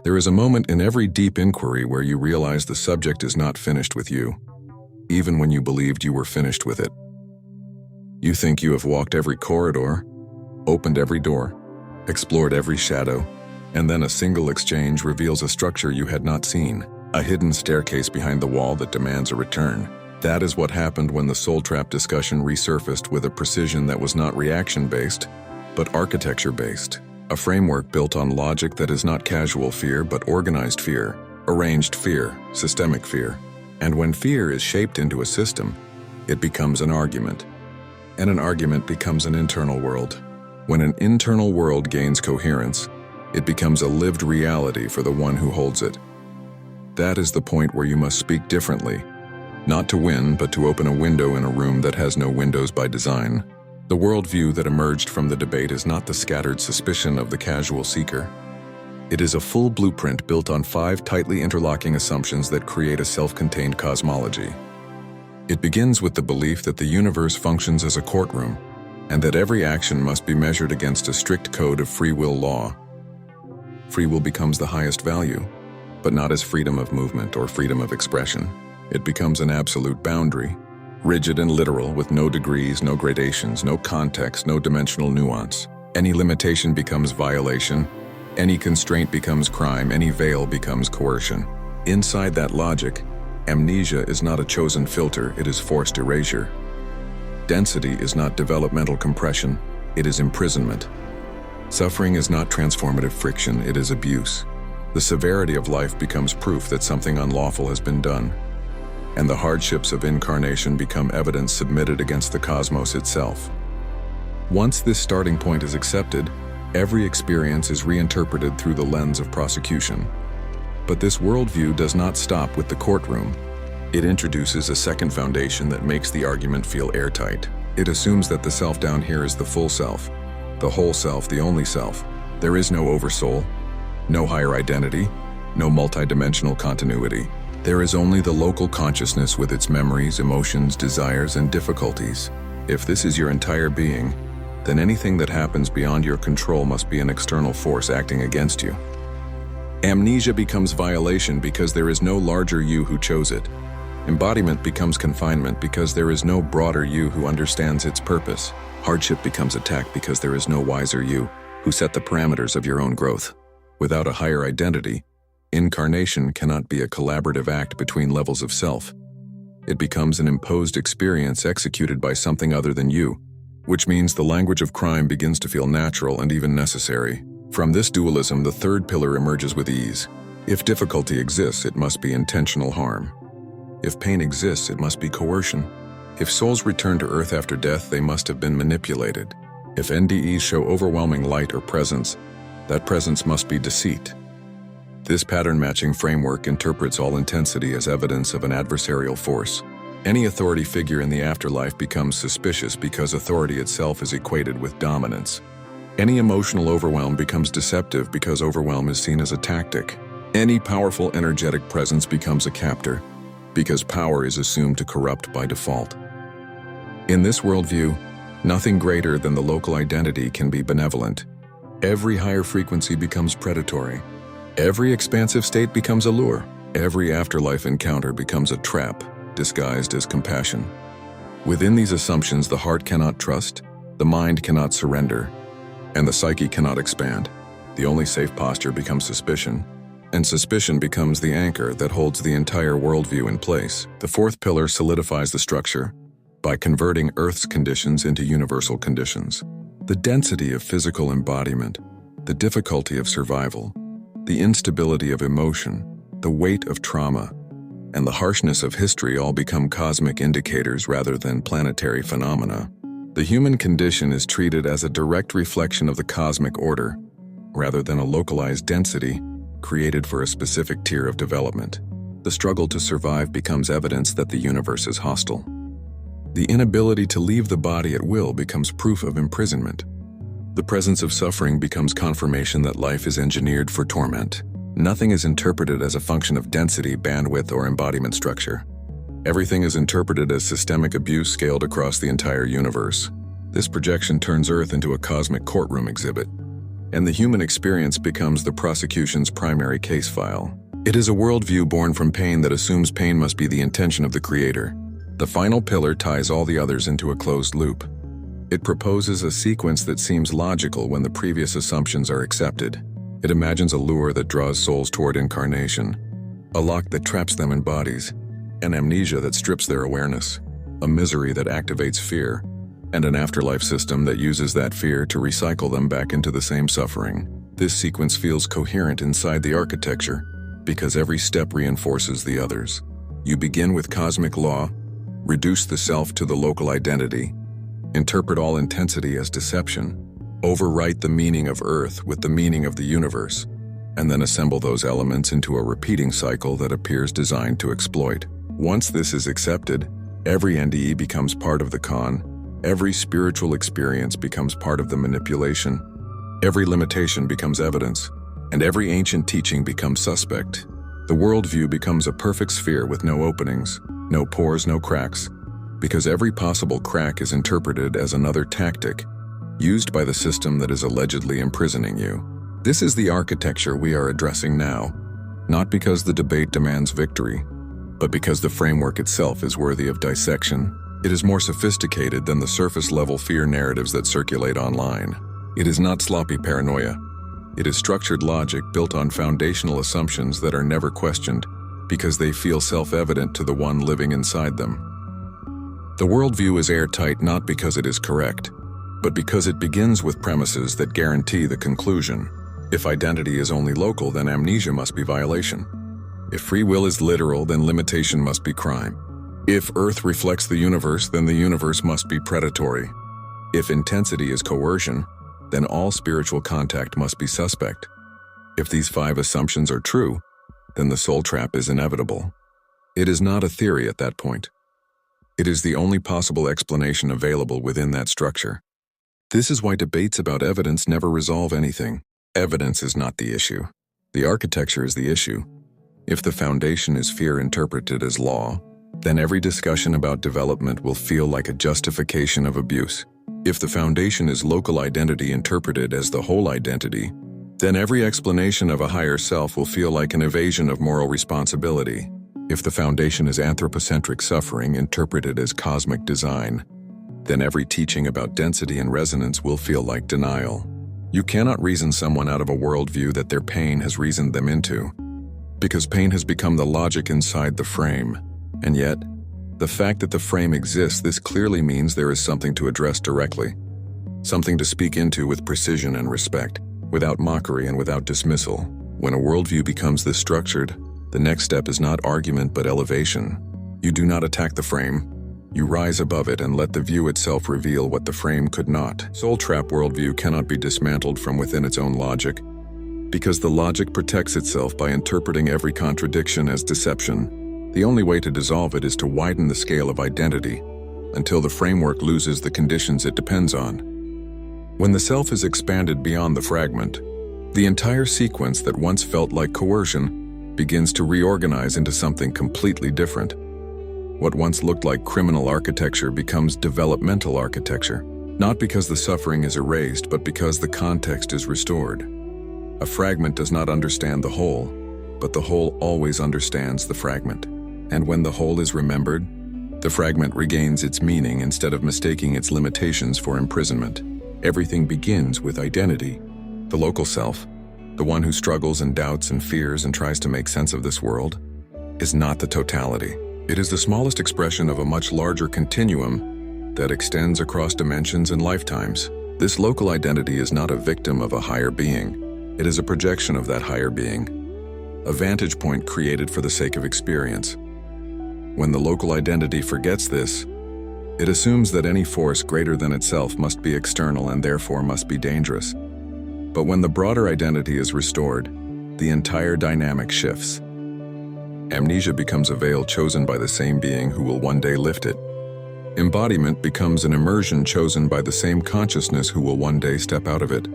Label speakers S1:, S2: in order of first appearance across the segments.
S1: There is a moment in every deep inquiry where you realize the subject is not finished with you, even when you believed you were finished with it. You think you have walked every corridor, opened every door, explored every shadow, and then a single exchange reveals a structure you had not seen, a hidden staircase behind the wall that demands a return. That is what happened when the soul trap discussion resurfaced with a precision that was not reaction-based, but architecture-based. A framework built on logic that is not casual fear but organized fear, arranged fear, systemic fear. And when fear is shaped into a system, it becomes an argument. And an argument becomes an internal world. When an internal world gains coherence, it becomes a lived reality for the one who holds it. That is the point where you must speak differently, not to win but to open a window in a room that has no windows by design. The worldview that emerged from the debate is not the scattered suspicion of the casual seeker. It is a full blueprint built on 5 tightly interlocking assumptions that create a self-contained cosmology. It begins with the belief that the universe functions as a courtroom, and that every action must be measured against a strict code of free will law. Free will becomes the highest value, but not as freedom of movement or freedom of expression. It becomes an absolute boundary, rigid and literal, with no degrees, no gradations, no context, no dimensional nuance. Any limitation becomes violation, any constraint becomes crime, any veil becomes coercion. Inside that logic, amnesia is not a chosen filter, it is forced erasure. Density is not developmental compression, it is imprisonment. Suffering is not transformative friction, it is abuse. The severity of life becomes proof that something unlawful has been done, and the hardships of incarnation become evidence submitted against the cosmos itself. Once this starting point is accepted, every experience is reinterpreted through the lens of prosecution. But this worldview does not stop with the courtroom. It introduces a second foundation that makes the argument feel airtight. It assumes that the self down here is the full self, the whole self, the only self. There is no oversoul, no higher identity, no multidimensional continuity. There is only the local consciousness with its memories, emotions, desires, and difficulties. If this is your entire being, then anything that happens beyond your control must be an external force acting against you. Amnesia becomes violation because there is no larger you who chose it. Embodiment becomes confinement because there is no broader you who understands its purpose. Hardship becomes attack because there is no wiser you who set the parameters of your own growth. Without a higher identity, incarnation cannot be a collaborative act between levels of self. It becomes an imposed experience executed by something other than you, which means the language of crime begins to feel natural and even necessary. From this dualism, the third pillar emerges with ease. If difficulty exists, it must be intentional harm. If pain exists, it must be coercion. If souls return to Earth after death, they must have been manipulated. If NDEs show overwhelming light or presence, that presence must be deceit. This pattern-matching framework interprets all intensity as evidence of an adversarial force. Any authority figure in the afterlife becomes suspicious because authority itself is equated with dominance. Any emotional overwhelm becomes deceptive because overwhelm is seen as a tactic. Any powerful energetic presence becomes a captor because power is assumed to corrupt by default. In this worldview, nothing greater than the local identity can be benevolent. Every higher frequency becomes predatory. Every expansive state becomes a lure. Every afterlife encounter becomes a trap, disguised as compassion. Within these assumptions, the heart cannot trust, the mind cannot surrender, and the psyche cannot expand. The only safe posture becomes suspicion, and suspicion becomes the anchor that holds the entire worldview in place. The fourth pillar solidifies the structure by converting Earth's conditions into universal conditions. The density of physical embodiment, the difficulty of survival, the instability of emotion, the weight of trauma, and the harshness of history all become cosmic indicators rather than planetary phenomena. The human condition is treated as a direct reflection of the cosmic order, rather than a localized density created for a specific tier of development. The struggle to survive becomes evidence that the universe is hostile. The inability to leave the body at will becomes proof of imprisonment. The presence of suffering becomes confirmation that life is engineered for torment. Nothing is interpreted as a function of density, bandwidth, or embodiment structure. Everything is interpreted as systemic abuse scaled across the entire universe. This projection turns Earth into a cosmic courtroom exhibit, and the human experience becomes the prosecution's primary case file. It is a worldview born from pain that assumes pain must be the intention of the Creator. The final pillar ties all the others into a closed loop. It proposes a sequence that seems logical when the previous assumptions are accepted. It imagines a lure that draws souls toward incarnation, a lock that traps them in bodies, an amnesia that strips their awareness, a misery that activates fear, and an afterlife system that uses that fear to recycle them back into the same suffering. This sequence feels coherent inside the architecture because every step reinforces the others. You begin with cosmic law, reduce the self to the local identity, interpret all intensity as deception, overwrite the meaning of Earth with the meaning of the universe, and then assemble those elements into a repeating cycle that appears designed to exploit. Once this is accepted, every NDE becomes part of the con, every spiritual experience becomes part of the manipulation, every limitation becomes evidence, and every ancient teaching becomes suspect. The worldview becomes a perfect sphere with no openings, no pores, no cracks, because every possible crack is interpreted as another tactic used by the system that is allegedly imprisoning you. This is the architecture we are addressing now, not because the debate demands victory, but because the framework itself is worthy of dissection. It is more sophisticated than the surface-level fear narratives that circulate online. It is not sloppy paranoia. It is structured logic built on foundational assumptions that are never questioned because they feel self-evident to the one living inside them. The worldview is airtight not because it is correct, but because it begins with premises that guarantee the conclusion. If identity is only local, then amnesia must be violation. If free will is literal, then limitation must be crime. If Earth reflects the universe, then the universe must be predatory. If intensity is coercion, then all spiritual contact must be suspect. If these 5 assumptions are true, then the soul trap is inevitable. It is not a theory at that point. It is the only possible explanation available within that structure. This is why debates about evidence never resolve anything. Evidence is not the issue. The architecture is the issue. If the foundation is fear interpreted as law, then every discussion about development will feel like a justification of abuse. If the foundation is local identity interpreted as the whole identity, then every explanation of a higher self will feel like an evasion of moral responsibility. If the foundation is anthropocentric suffering interpreted as cosmic design, then every teaching about density and resonance will feel like denial. You cannot reason someone out of a worldview that their pain has reasoned them into, because pain has become the logic inside the frame. And yet, the fact that the frame exists, this clearly means there is something to address directly, something to speak into with precision and respect, without mockery and without dismissal. When a worldview becomes this structured, the next step is not argument but elevation. You do not attack the frame. You rise above it and let the view itself reveal what the frame could not. Soul trap worldview cannot be dismantled from within its own logic, because the logic protects itself by interpreting every contradiction as deception. The only way to dissolve it is to widen the scale of identity until the framework loses the conditions it depends on. When the self is expanded beyond the fragment, the entire sequence that once felt like coercion begins to reorganize into something completely different. What once looked like criminal architecture becomes developmental architecture, not because the suffering is erased, but because the context is restored. A fragment does not understand the whole, but the whole always understands the fragment. And when the whole is remembered, the fragment regains its meaning instead of mistaking its limitations for imprisonment. Everything begins with identity. The local self, the one who struggles and doubts and fears and tries to make sense of this world, is not the totality. It is the smallest expression of a much larger continuum that extends across dimensions and lifetimes. This local identity is not a victim of a higher being. It is a projection of that higher being, a vantage point created for the sake of experience. When the local identity forgets this, It assumes that any force greater than itself must be external and therefore must be dangerous. But when the broader identity is restored, the entire dynamic shifts. Amnesia becomes a veil chosen by the same being who will one day lift it. Embodiment becomes an immersion chosen by the same consciousness who will one day step out of it.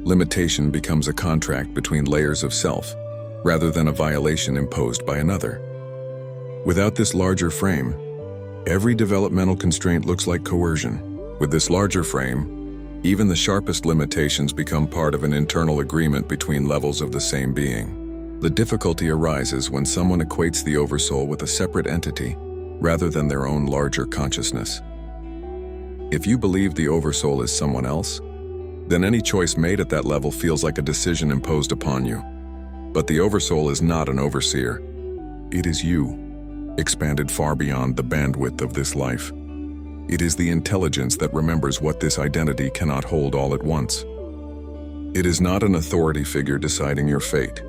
S1: Limitation becomes a contract between layers of self, rather than a violation imposed by another. Without this larger frame, every developmental constraint looks like coercion. With this larger frame, even the sharpest limitations become part of an internal agreement between levels of the same being. The difficulty arises when someone equates the Oversoul with a separate entity, rather than their own larger consciousness. If you believe the Oversoul is someone else, then any choice made at that level feels like a decision imposed upon you. But the Oversoul is not an overseer. It is you, expanded far beyond the bandwidth of this life. It is the intelligence that remembers what this identity cannot hold all at once. It is not an authority figure deciding your fate.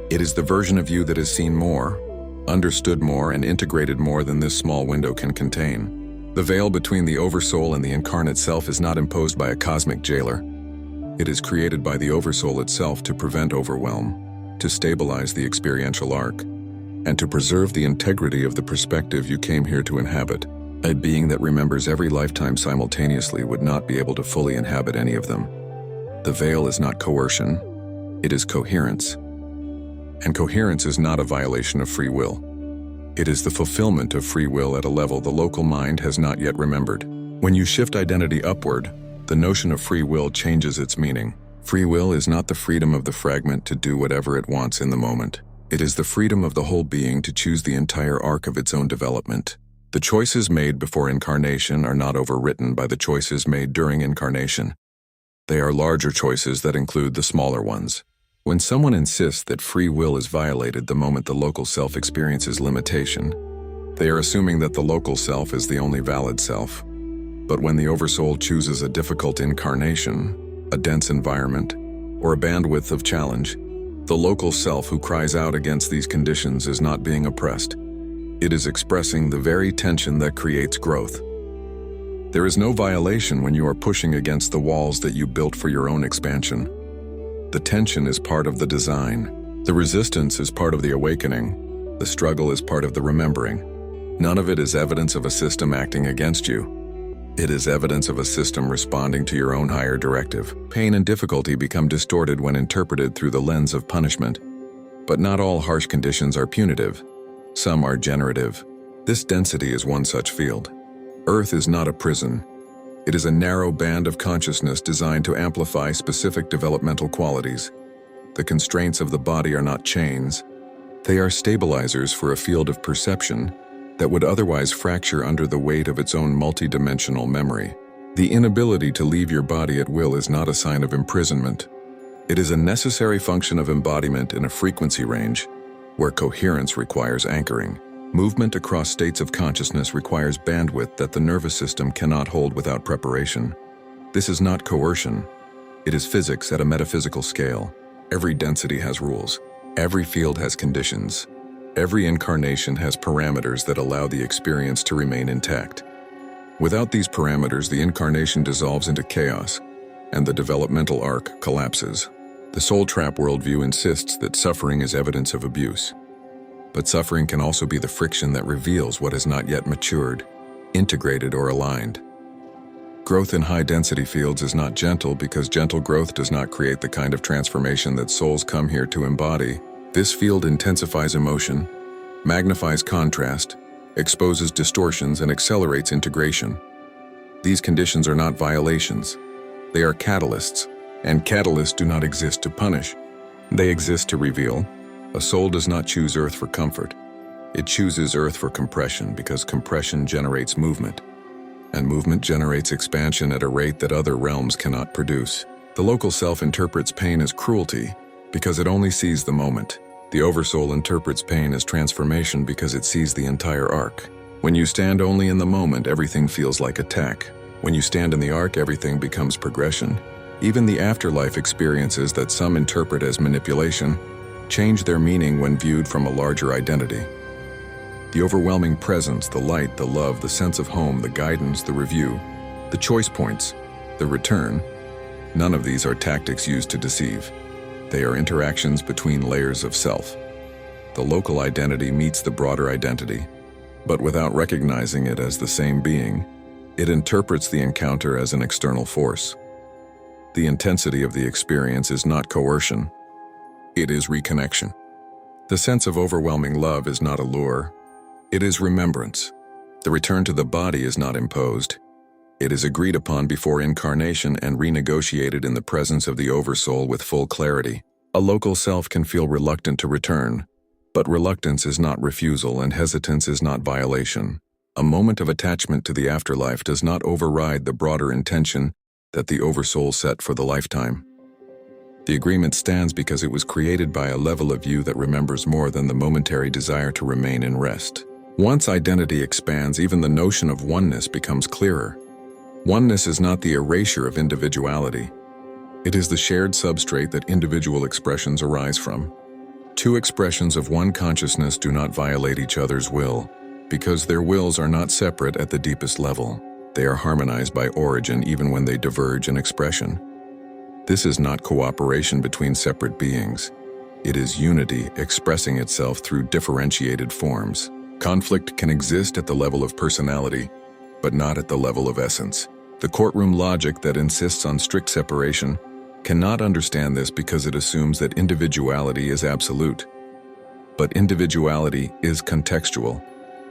S1: It is the version of you that has seen more, understood more, and integrated more than this small window can contain. The veil between the Oversoul and the incarnate self is not imposed by a cosmic jailer. It is created by the Oversoul itself to prevent overwhelm, to stabilize the experiential arc, and to preserve the integrity of the perspective you came here to inhabit. A being that remembers every lifetime simultaneously would not be able to fully inhabit any of them. The veil is not coercion, it is coherence. And coherence is not a violation of free will. It is the fulfillment of free will at a level the local mind has not yet remembered. When you shift identity upward, the notion of free will changes its meaning. Free will is not the freedom of the fragment to do whatever it wants in the moment. It is the freedom of the whole being to choose the entire arc of its own development. The choices made before incarnation are not overwritten by the choices made during incarnation. They are larger choices that include the smaller ones. When someone insists that free will is violated the moment the local self experiences limitation, they are assuming that the local self is the only valid self. But when the Oversoul chooses a difficult incarnation, a dense environment, or a bandwidth of challenge, the local self who cries out against these conditions is not being oppressed. It is expressing the very tension that creates growth. There is no violation when you are pushing against the walls that you built for your own expansion. The tension is part of the design. The resistance is part of the awakening. The struggle is part of the remembering. None of it is evidence of a system acting against you. It is evidence of a system responding to your own higher directive. Pain and difficulty become distorted when interpreted through the lens of punishment. But not all harsh conditions are punitive. Some are generative. This density is one such field. Earth is not a prison. It is a narrow band of consciousness designed to amplify specific developmental qualities. The constraints of the body are not chains. They are stabilizers for a field of perception that would otherwise fracture under the weight of its own multidimensional memory. The inability to leave your body at will is not a sign of imprisonment. It is a necessary function of embodiment in a frequency range where coherence requires anchoring. Movement across states of consciousness requires bandwidth that the nervous system cannot hold without preparation. This is not coercion. It is physics at a metaphysical scale. Every density has rules. Every field has conditions. Every incarnation has parameters that allow the experience to remain intact. Without these parameters, the incarnation dissolves into chaos, and the developmental arc collapses. The soul trap worldview insists that suffering is evidence of abuse. But suffering can also be the friction that reveals what has not yet matured, integrated, or aligned. Growth in high-density fields is not gentle because gentle growth does not create the kind of transformation that souls come here to embody. This field intensifies emotion, magnifies contrast, exposes distortions, and accelerates integration. These conditions are not violations. They are catalysts, and catalysts do not exist to punish. They exist to reveal. A soul does not choose Earth for comfort. It chooses Earth for compression because compression generates movement, and movement generates expansion at a rate that other realms cannot produce. The local self interprets pain as cruelty because it only sees the moment. The Oversoul interprets pain as transformation because it sees the entire arc. When you stand only in the moment, everything feels like attack. When you stand in the arc, everything becomes progression. Even the afterlife experiences that some interpret as manipulation change their meaning when viewed from a larger identity. The overwhelming presence, the light, the love, the sense of home, the guidance, the review, the choice points, the return, none of these are tactics used to deceive. They are interactions between layers of self. The local identity meets the broader identity, but without recognizing it as the same being, it interprets the encounter as an external force. The intensity of the experience is not coercion, it is reconnection. The sense of overwhelming love is not a lure, it is remembrance. The return to the body is not imposed, it is agreed upon before incarnation and renegotiated in the presence of the Oversoul with full clarity. A local self can feel reluctant to return, but reluctance is not refusal and hesitance is not violation. A moment of attachment to the afterlife does not override the broader intention that the Oversoul set for the lifetime. The agreement stands because it was created by a level of you that remembers more than the momentary desire to remain in rest. Once identity expands, even the notion of oneness becomes clearer. Oneness is not the erasure of individuality. It is the shared substrate that individual expressions arise from. Two expressions of one consciousness do not violate each other's will, because their wills are not separate at the deepest level. They are harmonized by origin even when they diverge in expression. This is not cooperation between separate beings. It is unity expressing itself through differentiated forms. Conflict can exist at the level of personality, but not at the level of essence. The courtroom logic that insists on strict separation cannot understand this because it assumes that individuality is absolute. But individuality is contextual.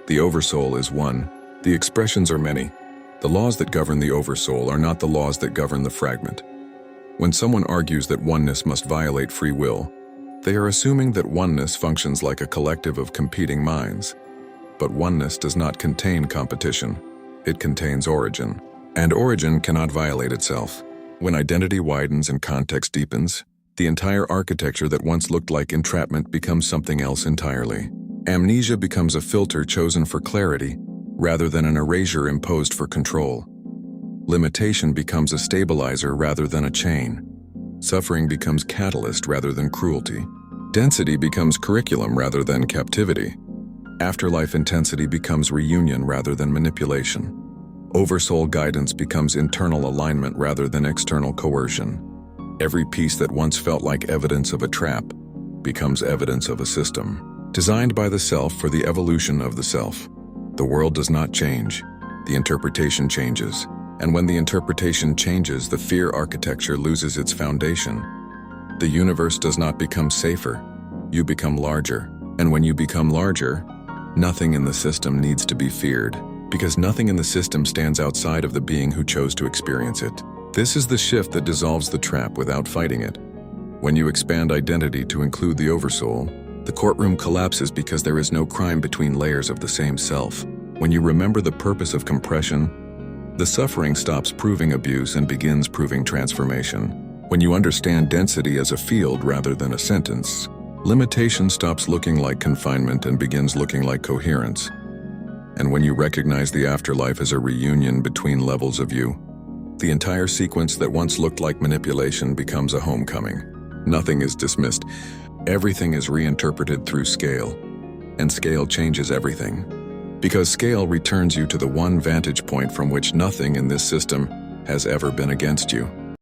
S1: The Oversoul is one. The expressions are many. The laws that govern the Oversoul are not the laws that govern the fragment. When someone argues that oneness must violate free will, they are assuming that oneness functions like a collective of competing minds. But oneness does not contain competition. It contains origin. And origin cannot violate itself. When identity widens and context deepens, the entire architecture that once looked like entrapment becomes something else entirely. Amnesia becomes a filter chosen for clarity, rather than an erasure imposed for control. Limitation becomes a stabilizer rather than a chain. Suffering becomes catalyst rather than cruelty. Density becomes curriculum rather than captivity. Afterlife intensity becomes reunion rather than manipulation. Oversoul guidance becomes internal alignment rather than external coercion. Every piece that once felt like evidence of a trap becomes evidence of a system, designed by the self for the evolution of the self. The world does not change, the interpretation changes. And when the interpretation changes, the fear architecture loses its foundation. The universe does not become safer, you become larger. And when you become larger, nothing in the system needs to be feared, because nothing in the system stands outside of the being who chose to experience it. This is the shift that dissolves the trap without fighting it. When you expand identity to include the Oversoul, the courtroom collapses because there is no crime between layers of the same self. When you remember the purpose of compression, the suffering stops proving abuse and begins proving transformation. When you understand density as a field rather than a sentence, limitation stops looking like confinement and begins looking like coherence. And when you recognize the afterlife as a reunion between levels of you, the entire sequence that once looked like manipulation becomes a homecoming. Nothing is dismissed. Everything is reinterpreted through scale, and scale changes everything. Because scale returns you to the one vantage point from which nothing in this system has ever been against you.